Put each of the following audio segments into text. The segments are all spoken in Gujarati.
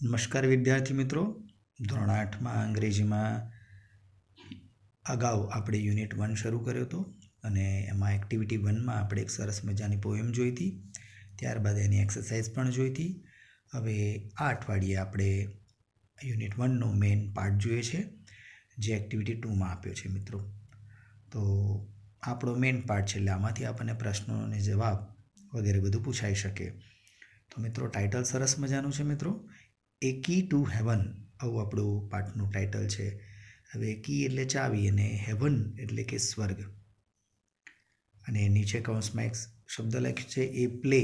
નમસ્કાર વિદ્યાર્થી મિત્રો, ધોરણ 8માં અંગ્રેજીમાં અગાઉ આપણે યુનિટ 1 શરૂ કર્યો હતો અને એમાં એક્ટિવિટી 1માં આપણે એક સરસ મજાની પોએમ જોઈ હતી. ત્યારબાદ એની એક્સરસાઇઝ પણ જોઈ હતી. હવે આ અઠવાડિયે આપણે યુનિટ 1નો મેઇન પાર્ટ જોઈએ છે, જે એક્ટિવિટી 2માં આપ્યો છે મિત્રો. તો આપણો મેઇન પાર્ટ છે, એટલે આમાંથી આપણને પ્રશ્નો અને જવાબ વગેરે બધું પૂછાઈ શકે. તો મિત્રો ટાઇટલ સરસ મજાનું છે મિત્રો, એ કી ટુ હેવન, આવું આપણું પાઠનું ટાઇટલ છે. હવે કી એટલે ચાવી અને હેવન એટલે કે સ્વર્ગ. અને નીચે કૌંસમાં એક શબ્દ લખ્યો છે એ પ્લે.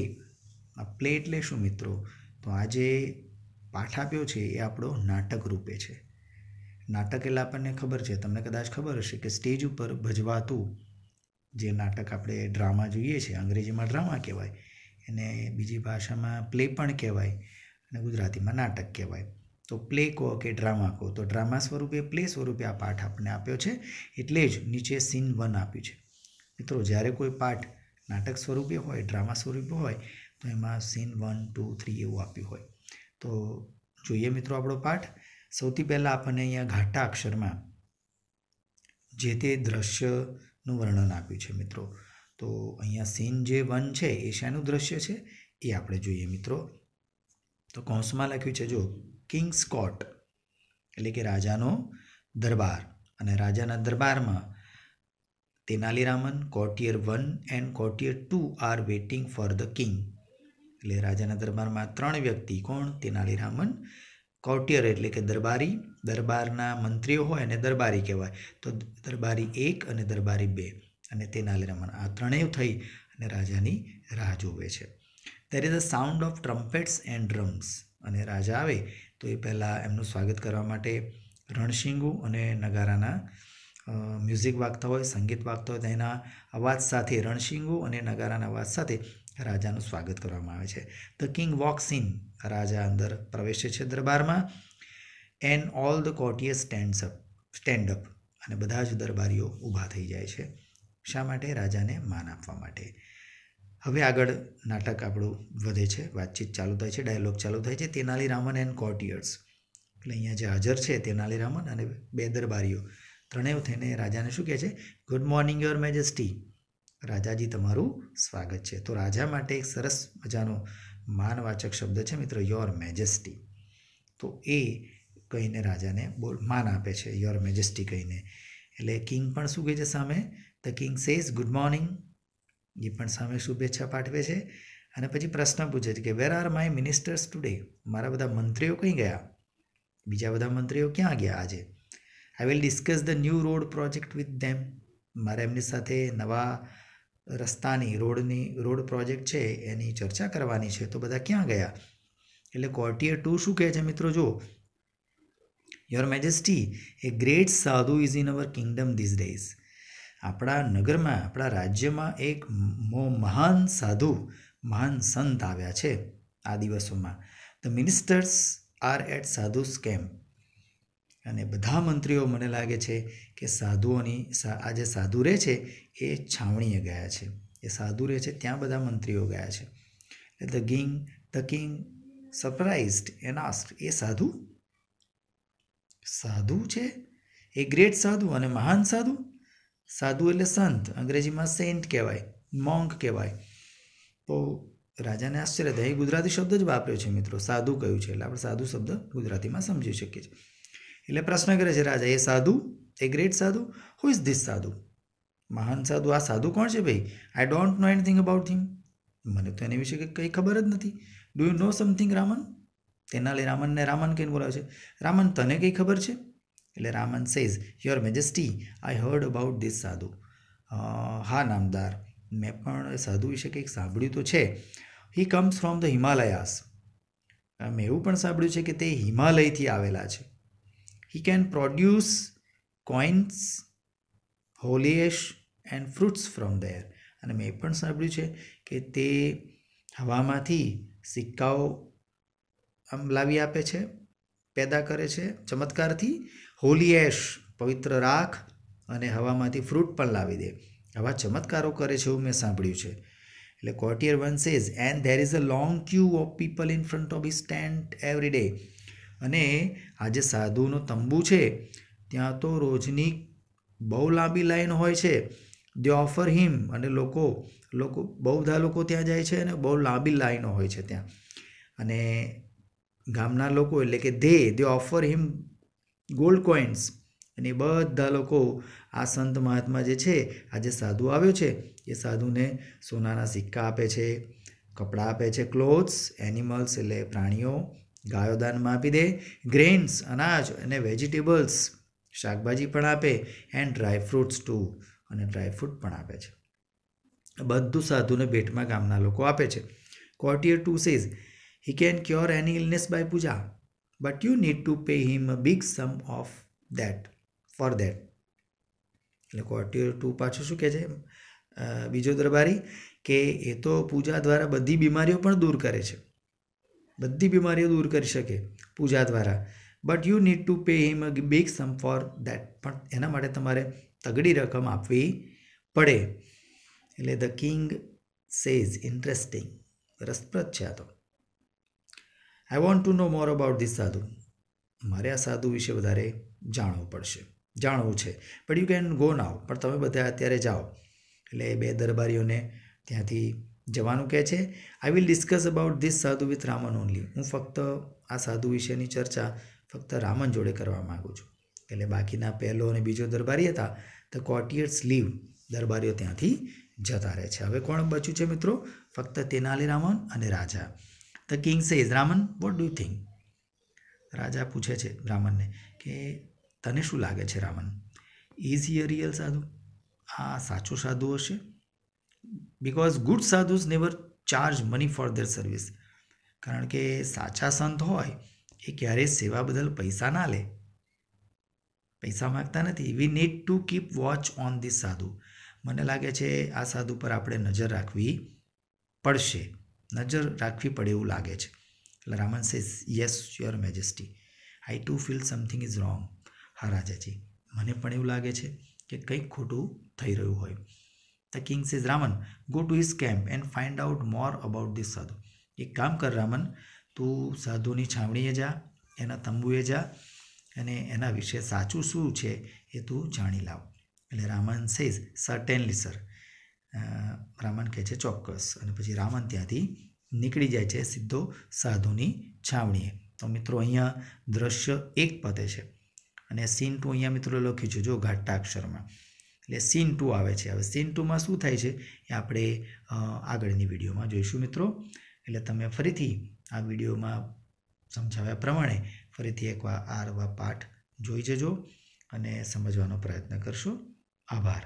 આ પ્લે એટલે શું મિત્રો? તો આ જે પાઠ આપ્યો છે એ આપણો નાટક રૂપે છે. નાટક એટલે આપણને ખબર છે, તમને કદાચ ખબર હશે કે સ્ટેજ ઉપર ભજવાતું જે નાટક આપણે ડ્રામા જોઈએ છે, અંગ્રેજીમાં ડ્રામા કહેવાય, એને બીજી ભાષામાં પ્લે પણ કહેવાય અને ગુજરાતીમાં નાટક કહેવાય. તો પ્લે કહો કે ડ્રામા કહો, તો ડ્રામા સ્વરૂપે પ્લે સ્વરૂપે આ પાઠ આપણને આપ્યો છે. એટલે જ નીચે સીન 1 આપ્યું છે. મિત્રો જ્યારે કોઈ પાઠ નાટક સ્વરૂપે હોય, ડ્રામા સ્વરૂપે હોય, તો એમાં સીન 1, 2, 3 એવું આપ્યું હોય. તો જોઈએ મિત્રો આપણો પાઠ. સૌથી પહેલાં આપણને અહીંયા ઘાટા અક્ષરમાં જે તે દ્રશ્યનું વર્ણન આપ્યું છે મિત્રો. તો અહીંયા સીન જે 1 છે એ શાનું દ્રશ્ય છે એ આપણે જોઈએ મિત્રો. તો કૌંસમાં લખ્યું છે જો, કિંગ્સ કોર્ટ એટલે કે રાજાનો દરબાર. અને રાજાના દરબારમાં Tenaliraman, courtier 1 and courtier 2 are waiting for the king. એટલે રાજાના દરબારમાં 3 વ્યક્તિ, કોણ? તેનાલીરામન. કોર્ટિયર એટલે કે દરબારી, દરબારના મંત્રીઓ હોય અને દરબારી કહેવાય. તો દરબારી 1 અને દરબારી 2 અને તેનાલીરામન, આ ત્રણેય થઈ અને રાજાની રાહ જોવે છે. There is a sound of trumpets and drums. અને રાજા આવે તો એ પહેલાં એમનું સ્વાગત કરવા માટે રણશીંગુ અને નગારાના મ્યુઝિક વાગતા હોય, સંગીત વાગતા હોય, તેના અવાજ સાથે, રણશીંગુ અને નગારાના અવાજ સાથે રાજાનું સ્વાગત કરવામાં આવે છે. The king walks in. રાજા અંદર પ્રવેશે છે દરબારમાં. And all the courtiers stand up. અને બધા જ દરબારીઓ ઊભા થઈ જાય છે. શા માટે? રાજાને માન આપવા માટે. હવે આગળ નાટક આપણું વધે છે, વાતચીત ચાલુ થાય છે, ડાયલોગ ચાલુ થાય છે. તેનાલીરામન એન્ડ કોર્ટિયર્સ, એટલે અહીંયા જે હાજર છે તેનાલીરામન અને 2 દરબારીઓ, ત્રણેય થઈને રાજાને શું કહે છે? Good morning your majesty. રાજાજી તમારું સ્વાગત છે. તો રાજા માટે એક સરસ મજાનો માનવાચક શબ્દ છે મિત્રો, યોર મેજેસ્ટી. તો એ કહીને રાજાને માન આપે છે, યોર મેજેસ્ટી કહીને. એટલે કિંગ પણ શું કહે છે સામે? The king says good morning. એ પણ સામે શુભેચ્છા પાઠવે છે. અને પછી પ્રશ્ન પૂછે છે કે where are my ministers today. મારા બધા મંત્રીઓ કઈ ગયા? બીજા બધા મંત્રીઓ ક્યાં ગયા આજે? I will discuss the new road project with them. મારે એમની સાથે નવા રસ્તાની રોડ પ્રોજેક્ટ છે એની ચર્ચા કરવાની છે. તો બધા ક્યાં ગયા? એટલે કોર્ટિયર 2 શું કહે છે મિત્રો? જો, your majesty, a great sadhu is in our kingdom these days. આપણા નગરમાં, આપણા રાજ્યમાં એક મહાન સાધુ, મહાન સંત આવ્યા છે આ દિવસોમાં. The ministers are at sadhus camp. અને બધા મંત્રીઓ મને લાગે છે કે સાધુઓની આ જે સાધુ રહે છે એ છાવણીએ ગયા છે. એ સાધુ રહે છે ત્યાં બધા મંત્રીઓ ગયા છે. The king surprised and asked. એ સાધુ છે? એ ગ્રેટ સાધુ અને મહાન સાધુ. સાધુ એટલે સંત, અંગ્રેજીમાં સેન્ટ કહેવાય, મોંક કહેવાય. તો રાજાને આશ્ચર્ય થાય. એ ગુજરાતી શબ્દ જ વાપર્યો છે મિત્રો, સાધુ કહ્યું છે, એટલે આપણે સાધુ શબ્દ ગુજરાતીમાં સમજી શકીએ છીએ. એટલે પ્રશ્ન કરે છે રાજા, એ સાધુ, એ ગ્રેટ સાધુ, હુ ઇઝ ધીસ સાધુ? મહાન સાધુ, આ સાધુ કોણ છે ભાઈ? I don't know anything about him. મને તો એની વિશે કંઈ ખબર જ નથી. Do you know something Raman? તેનાલીરામનને રામન કહીને બોલાવે છે. રામન, તને કંઈ ખબર છે? એટલે Raman says, your majesty, I heard about this sadhu. હા નામદાર, મેં પણ સાધુ વિશે કંઈક સાંભળ્યું તો છે. હી કમ્સ ફ્રોમ ધ હિમાલયાસ. મેં એવું પણ સાંભળ્યું છે કે તે હિમાલયથી આવેલા છે. He can produce coins, holy ash and fruits from there. અને મેં એ પણ સાંભળ્યું છે કે તે હવામાંથી સિક્કાઓ લાવી આપે છે, પેદા કરે છે ચમત્કારથી. હોલી એશ, પવિત્ર રાખ, અને હવામાંથી ફ્રૂટ પણ લાવી દે. આવા ચમત્કારો કરે છે એવું મેં સાંભળ્યું છે. એટલે કોર્ટિયર 1 says, and there is a long Q of people in front of his tent every day. અને આ જે સાધુનો તંબુ છે ત્યાં તો રોજની બહુ લાંબી લાઈન હોય છે. દે ઓફર હિમ, અને લોકો બહુ બધા લોકો ત્યાં જાય છે અને બહુ લાંબી લાઈનો હોય છે ત્યાં. અને ગામના લોકો એટલે કે દે ઓફર હિમ ગોલ્ડ કોઇન્સ, અને બધા લોકો આ સંત મહાત્મા જે છે, આ જે સાધુ આવ્યો છે એ સાધુને સોનાના સિક્કા આપે છે, કપડાં આપે છે, ક્લોથ્સ, એનિમલ્સ એટલે પ્રાણીઓ, ગાયો દાનમાં આપી દે, ગ્રેન્સ અનાજ, અને વેજીટેબલ્સ શાકભાજી પણ આપે, એન્ડ ડ્રાય ફ્રૂટ્સ ટુ, અને ડ્રાયફ્રૂટ પણ આપે છે. બધું સાધુને ભેટમાં ગામના લોકો આપે છે. કોર્ટિયર 2 says he can cure any illness by puja, but you need to pay him a big sum of that for that. એટલે કોર્ટિયર 2 પાછું શું કહે છે, બીજો દરબારી, કે એ તો પૂજા દ્વારા બધી બીમારીઓ પણ દૂર કરે છે, બધી બીમારીઓ દૂર કરી શકે પૂજા દ્વારા, but you need to pay him a big sum for that, પણ એના માટે તમારે તગડી રકમ આપવી પડે. એટલે ધ કિંગ સેઝ, ઇન્ટરેસ્ટિંગ, રસપ્રદ છે આ તો. I want to know more about this sadhu, મારે આ સાધુ વિશે વધારે જાણવું છે. But you can go now, પણ તમે બધા અત્યારે જાઓ. એટલે બે દરબારીઓને ત્યાંથી જવાનું કહે છે. I will discuss about this સાધુ વિથ રામન ઓનલી, હું ફક્ત આ સાધુ વિશેની ચર્ચા ફક્ત રામન જોડે કરવા માગું છું. એટલે બાકીના પહેલો અને બીજો દરબારી હતા, ધ કોર્ટિયર્સ લીવ, દરબારીઓ ત્યાંથી જતા રહે છે. હવે કોણ બચ્યું છે મિત્રો? ફક્ત તેનાલીરામન અને રાજા. The king says, Raman what do you think? રાજા પૂછે છે રામનને કે તને શું લાગે છે Raman, is he a real sadhu? આ સાચો સાધુ હશે? Because good sadhus never charge money for their service, કારણ કે સાચા સંત હોય એ ક્યારેય સેવા બદલ પૈસા ના લે, પૈસા માગતા નથી. We need to keep watch on this સાધુ, મને લાગે છે આ સાધુ પર આપણે નજર રાખવી પડે એવું લાગે છે. એટલે Raman says, yes your majesty, I to feel something is wrong. હા રાજાજી, મને પણ એવું લાગે છે કે કંઈક ખોટું થઈ રહ્યું હોય. The king says, Raman go to his camp and find out more about this સાધુ. એક કામ કર રામન, તું સાધુની છાવણીએ જા, એના તંબુએ જા, અને એના વિશે સાચું શું છે એ તું જાણી લાવ. એટલે Raman says, certainly sir. Raman કહે છે ચોક્કસ, અને પછી રામન ત્યાંથી નીકળી જાય છે સીધો સાધુની છાવણીએ. તો મિત્રો અહીંયા દ્રશ્ય 1 પતે છે, અને સીન 2 અહીંયા મિત્રો લખ્યું છે જો ઘાટા અક્ષરમાં, એટલે સીન 2 આવે છે. હવે સીન 2માં શું થાય છે એ આપણે આગળની વિડીયોમાં જોઈશું મિત્રો. એટલે તમે ફરીથી આ વિડીયોમાં સમજાવ્યા પ્રમાણે ફરીથી એકવાર આ પાઠ જોઈ જજો અને સમજવાનો પ્રયત્ન કરશો. આભાર.